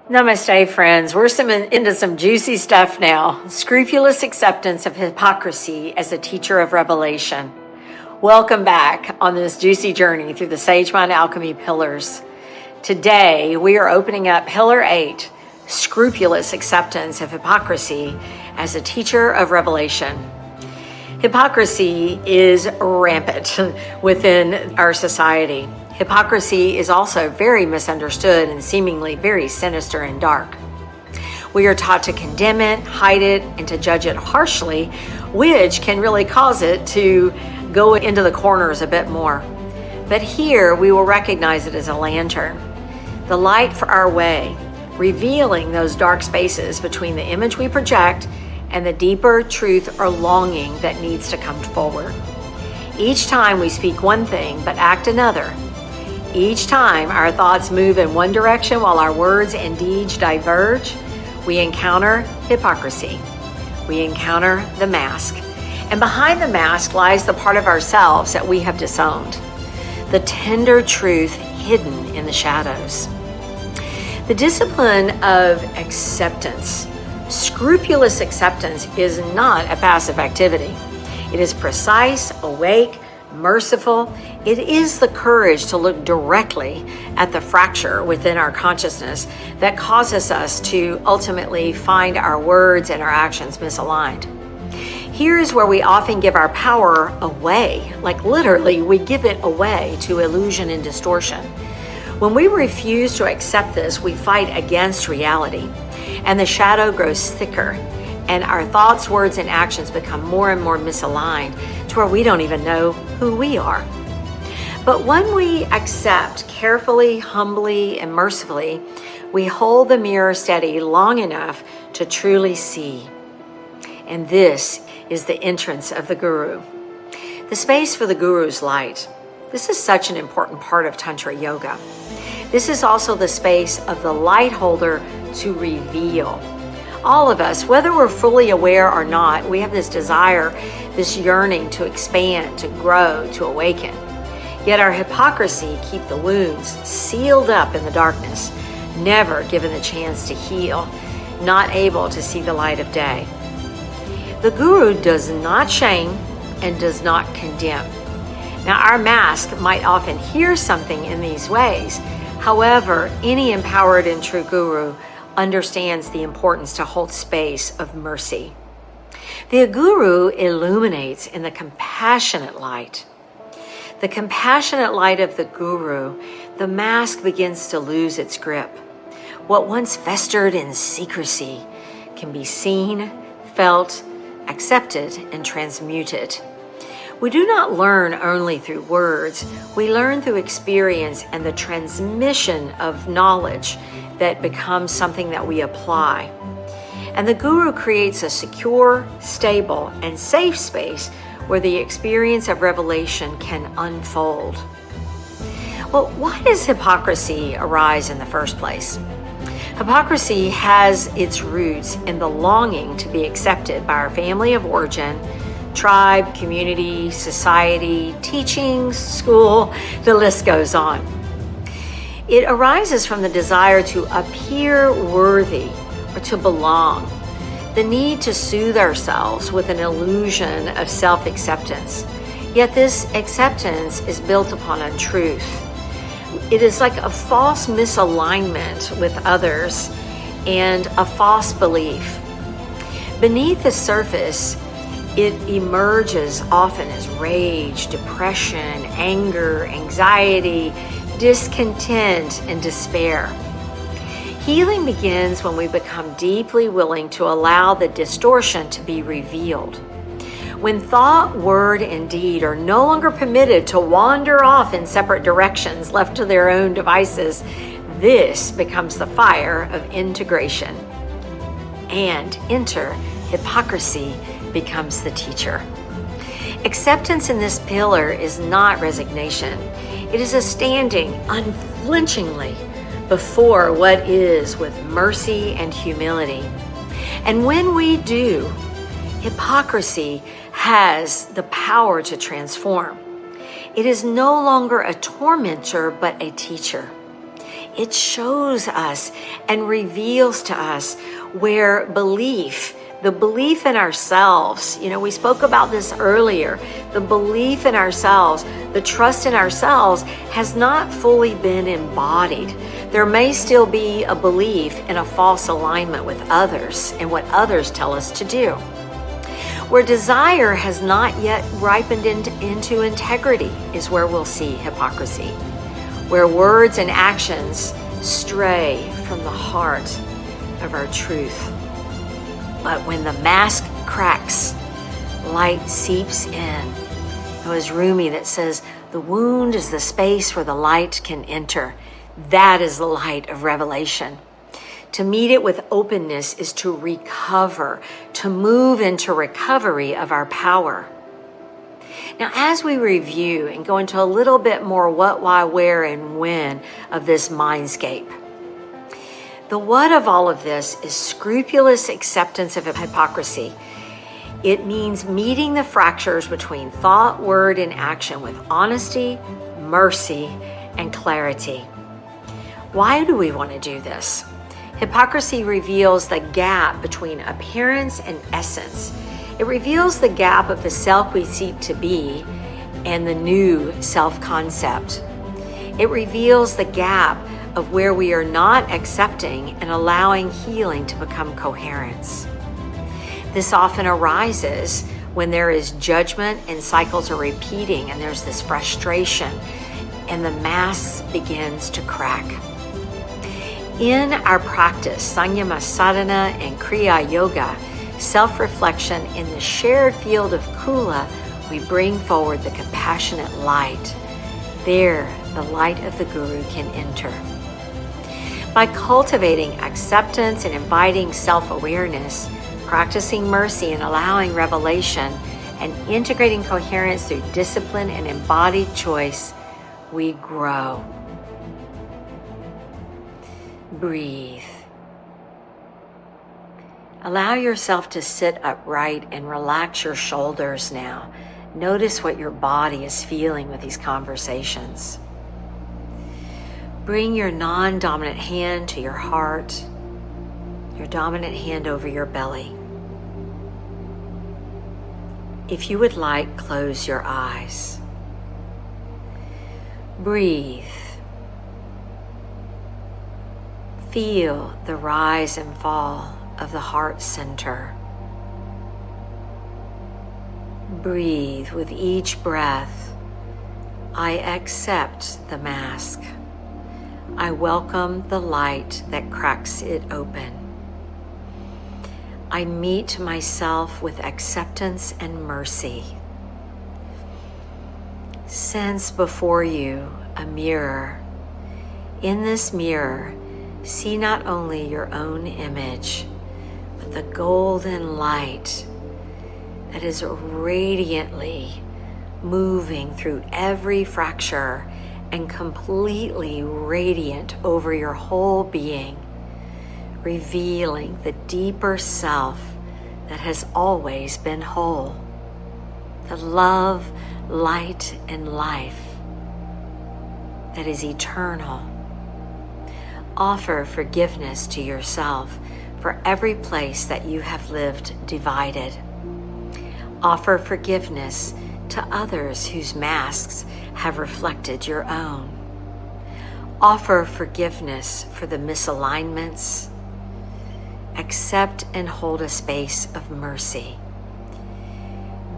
Namaste, friends. We're into some juicy stuff now. Scrupulous acceptance of hypocrisy as a teacher of revelation. Welcome back on this juicy journey through the Sage Mind Alchemy pillars. Today, we are opening up Pillar 8, Scrupulous Acceptance of Hypocrisy as a Teacher of Revelation. Hypocrisy is rampant within our society. Hypocrisy is also very misunderstood and seemingly very sinister and dark. We are taught to condemn it, hide it, and to judge it harshly, which can really cause it to go into the corners a bit more. But here we will recognize it as a lantern, the light for our way, revealing those dark spaces between the image we project and the deeper truth or longing that needs to come forward. Each time we speak one thing but act another, each time our thoughts move in one direction while our words and deeds diverge, we encounter hypocrisy. We encounter the mask. And behind the mask lies the part of ourselves that we have disowned, the tender truth hidden in the shadows. The discipline of acceptance, scrupulous acceptance, is not a passive activity. It is precise, awake, merciful. It is the courage to look directly at the fracture within our consciousness that causes us to ultimately find our words and our actions misaligned. Here's where we often give our power away, like literally we give it away to illusion and distortion. When we refuse to accept this, we fight against reality, and the shadow grows thicker, and our thoughts, words, and actions become more and more misaligned to where we don't even know who we are. But when we accept carefully, humbly, and mercifully, we hold the mirror steady long enough to truly see. And this is the entrance of the Guru, the space for the Guru's light. This is such an important part of Tantra Yoga. This is also the space of the light holder to reveal. All of us, whether we're fully aware or not, we have this desire, this yearning to expand, to grow, to awaken. Yet our hypocrisy keep the wounds sealed up in the darkness, never given the chance to heal, not able to see the light of day. The Guru does not shame and does not condemn. Now, our mask might often hear something in these ways. However, any empowered and true Guru understands the importance to hold space of mercy. The Guru illuminates in the compassionate light. The compassionate light of the Guru, the mask begins to lose its grip. What once festered in secrecy can be seen, felt, accepted, and transmuted. We do not learn only through words. We learn through experience and the transmission of knowledge that becomes something that we apply. And the Guru creates a secure, stable, and safe space where the experience of revelation can unfold. Well, why does hypocrisy arise in the first place? Hypocrisy has its roots in the longing to be accepted by our family of origin, tribe, community, society, teachings, school, the list goes on. It arises from the desire to appear worthy or to belong, the need to soothe ourselves with an illusion of self-acceptance. Yet this acceptance is built upon untruth. It is like a false misalignment with others and a false belief. Beneath the surface, it emerges often as rage, depression, anger, anxiety, discontent, and despair. Healing begins when we become deeply willing to allow the distortion to be revealed. When thought, word, and deed are no longer permitted to wander off in separate directions, left to their own devices, this becomes the fire of integration. And enter hypocrisy becomes the teacher. Acceptance in this pillar is not resignation. It is a standing unflinchingly before what is with mercy and humility. And when we do, hypocrisy has the power to transform. It is no longer a tormentor, but a teacher. it shows us and reveals to us where the belief in ourselves, we spoke about this earlier, the belief in ourselves, the trust in ourselves has not fully been embodied. There may still be a belief in a false alignment with others and what others tell us to do. Where desire has not yet ripened into integrity is where we'll see hypocrisy. Where words and actions stray from the heart of our truth. But when the mask cracks, light seeps in. It was Rumi that says, the wound is the space where the light can enter. That is the light of revelation. To meet it with openness is to recover, to move into recovery of our power. Now, as we review and go into a little bit more what, why, where, and when of this mindscape, the what of all of this is scrupulous acceptance of hypocrisy. It means meeting the fractures between thought, word, and action with honesty, mercy, and clarity. Why do we want to do this? Hypocrisy reveals the gap between appearance and essence. It reveals the gap of the self we seek to be and the new self-concept. It reveals the gap of where we are not accepting and allowing healing to become coherence. This often arises when there is judgment and cycles are repeating and there's this frustration and the mask begins to crack. In our practice, Sanyama Sadhana and Kriya Yoga, self-reflection in the shared field of Kula, we bring forward the compassionate light. There, the light of the Guru can enter. By cultivating acceptance and inviting self-awareness, practicing mercy and allowing revelation, and integrating coherence through discipline and embodied choice, we grow. Breathe. Allow yourself to sit upright and relax your shoulders now. Notice what your body is feeling with these conversations. Bring your non-dominant hand to your heart, your dominant hand over your belly. If you would like, close your eyes. Breathe. Feel the rise and fall of the heart center. Breathe with each breath. I accept the mask. I welcome the light that cracks it open. I meet myself with acceptance and mercy. Sense before you a mirror. In this mirror, see not only your own image, but the golden light that is radiantly moving through every fracture and completely radiant over your whole being, revealing the deeper self that has always been whole, the love, light, and life that is eternal. Offer forgiveness to yourself for every place that you have lived divided. Offer forgiveness to others whose masks have reflected your own. Offer forgiveness for the misalignments. Accept and hold a space of mercy.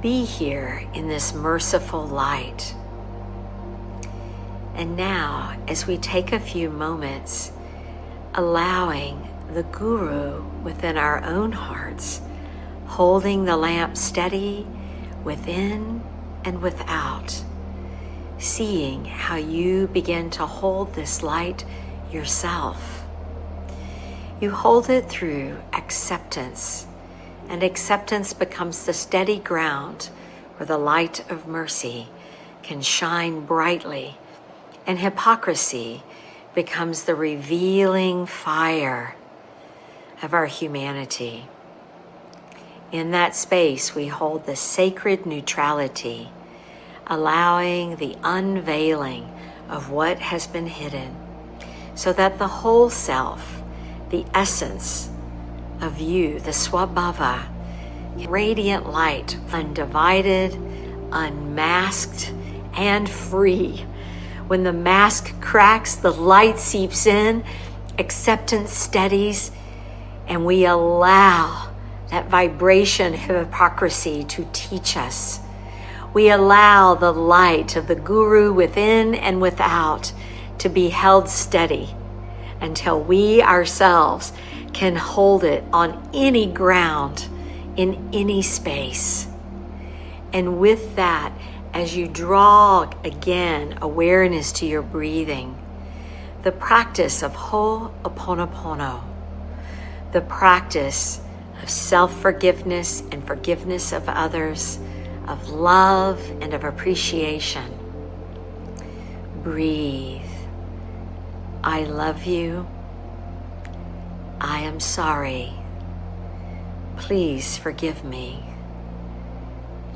Be here in this merciful light. And now, as we take a few moments, allowing the Guru within our own hearts, holding the lamp steady within and without, seeing how you begin to hold this light yourself. You hold it through acceptance, and acceptance becomes the steady ground where the light of mercy can shine brightly, and hypocrisy becomes the revealing fire of our humanity. In that space, we hold the sacred neutrality, allowing the unveiling of what has been hidden, so that the whole self, the essence of you, the Swabhava, radiant light, undivided, unmasked, and free. When the mask cracks, the light seeps in, acceptance steadies, and we allow that vibration of hypocrisy to teach us. We allow the light of the Guru within and without to be held steady until we ourselves can hold it on any ground, in any space. And with that, as you draw again awareness to your breathing, the practice of Ho'oponopono, the practice of self-forgiveness and forgiveness of others, of love and of appreciation. Breathe. I love you. I am sorry. Please forgive me.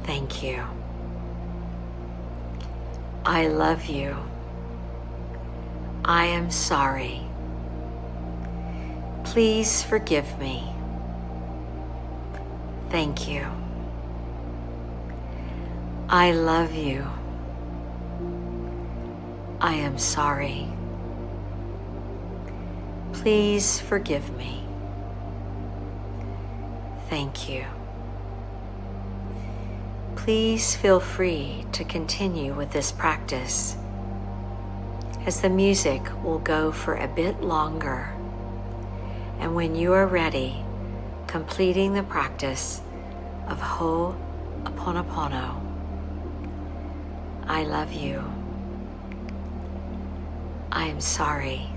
Thank you. I love you. I am sorry. Please forgive me. Thank you. I love you. I am sorry. Please forgive me. Thank you. Please feel free to continue with this practice, as the music will go for a bit longer. And when you are ready, completing the practice of Ho'oponopono. I love you. I am sorry.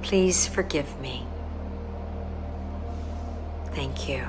Please forgive me. Thank you.